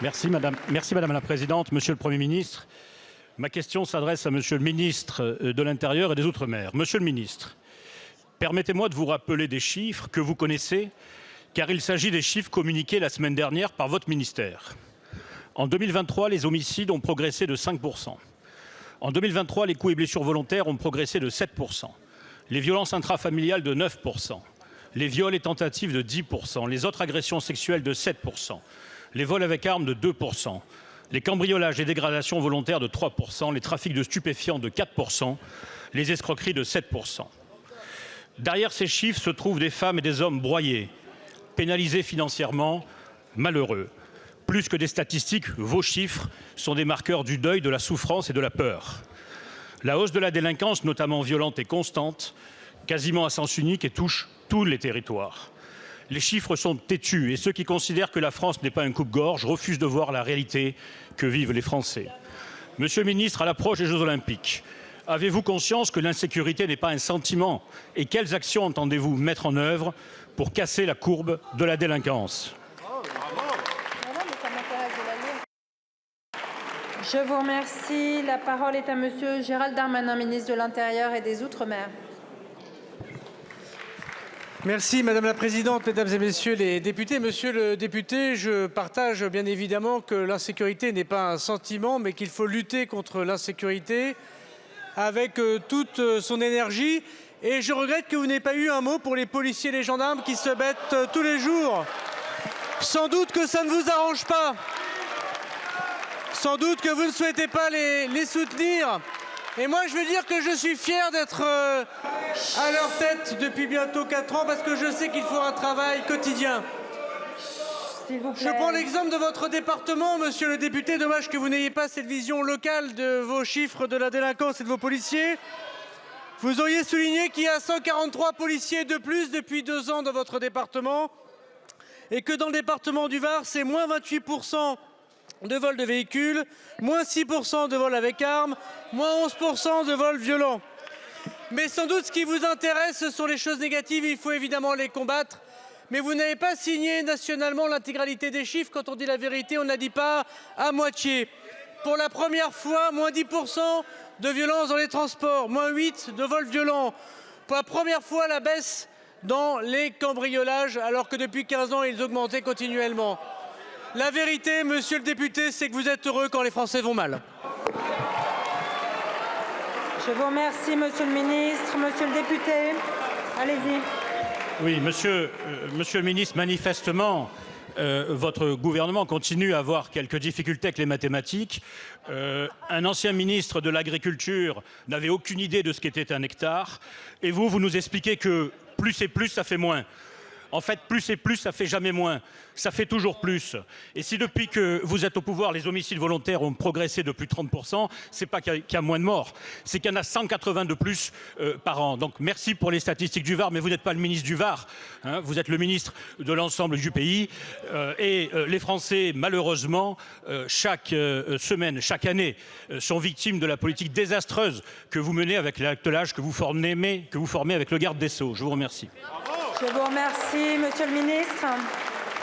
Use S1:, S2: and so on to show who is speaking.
S1: Merci Madame la Présidente. Monsieur le Premier ministre, ma question s'adresse à Monsieur le ministre de l'Intérieur et des Outre-mer. Monsieur le ministre, permettez-moi de vous rappeler des chiffres que vous connaissez, car il s'agit des chiffres communiqués la semaine dernière par votre ministère. En 2023, les homicides ont progressé de 5%. En 2023, les coups et blessures volontaires ont progressé de 7%. Les violences intrafamiliales de 9%. Les viols et tentatives de 10%. Les autres agressions sexuelles de 7%. Les vols avec armes de 2%. Les cambriolages et dégradations volontaires de 3%. Les trafics de stupéfiants de 4%. Les escroqueries de 7%. Derrière ces chiffres se trouvent des femmes et des hommes broyés, pénalisés financièrement, malheureux. Plus que des statistiques, vos chiffres sont des marqueurs du deuil, de la souffrance et de la peur. La hausse de la délinquance, notamment violente, est constante, quasiment à sens unique et touche tous les territoires. Les chiffres sont têtus et ceux qui considèrent que la France n'est pas un coupe-gorge refusent de voir la réalité que vivent les Français. Monsieur le ministre, à l'approche des Jeux Olympiques, avez-vous conscience que l'insécurité n'est pas un sentiment? Et quelles actions entendez-vous mettre en œuvre pour casser la courbe de la délinquance?
S2: Je vous remercie. La parole est à Monsieur Gérald Darmanin, ministre de l'Intérieur et des Outre-mer.
S3: Merci Madame la Présidente, Mesdames et Messieurs les députés. Monsieur le député, je partage bien évidemment que l'insécurité n'est pas un sentiment, mais qu'il faut lutter contre l'insécurité avec toute son énergie. Et je regrette que vous n'ayez pas eu un mot pour les policiers et les gendarmes qui se battent tous les jours. Sans doute que ça ne vous arrange pas. Sans doute que vous ne souhaitez pas les soutenir. Et moi, je veux dire que je suis fier d'être à leur tête depuis bientôt 4 ans parce que je sais qu'ils font un travail quotidien.
S2: S'il vous plaît.
S3: Je prends l'exemple de votre département, monsieur le député. Dommage que vous n'ayez pas cette vision locale de vos chiffres de la délinquance et de vos policiers. Vous auriez souligné qu'il y a 143 policiers de plus depuis 2 ans dans votre département et que dans le département du Var, c'est moins 28% de vols de véhicules, moins 6% de vols avec armes, moins 11% de vols violents. Mais sans doute ce qui vous intéresse, ce sont les choses négatives, il faut évidemment les combattre. Mais vous n'avez pas signé nationalement l'intégralité des chiffres. Quand on dit la vérité, on ne la dit pas à moitié. Pour la première fois, moins 10% de violences dans les transports, moins 8% de vols violents. Pour la première fois, la baisse dans les cambriolages, alors que depuis 15 ans, ils augmentaient continuellement. La vérité, monsieur le député, c'est que vous êtes heureux quand les Français vont mal.
S2: Je vous remercie, monsieur le ministre. Monsieur le député, allez-y.
S1: Oui, monsieur le ministre, manifestement, votre gouvernement continue à avoir quelques difficultés avec les mathématiques. Un ancien ministre de l'Agriculture n'avait aucune idée de ce qu'était un hectare. Et vous nous expliquez que plus et plus, ça fait moins. En fait, plus et plus, ça fait jamais moins. Ça fait toujours plus. Et si depuis que vous êtes au pouvoir, les homicides volontaires ont progressé de plus de 30%, c'est pas qu'il y a moins de morts, c'est qu'il y en a 180 de plus par an. Donc merci pour les statistiques du Var, mais vous n'êtes pas le ministre du Var, hein, vous êtes le ministre de l'ensemble du pays. Et les Français, malheureusement, chaque semaine, chaque année, sont victimes de la politique désastreuse que vous menez avec l'attelage que vous formez avec le garde des Sceaux. Je vous remercie.
S2: Je vous remercie, monsieur le ministre.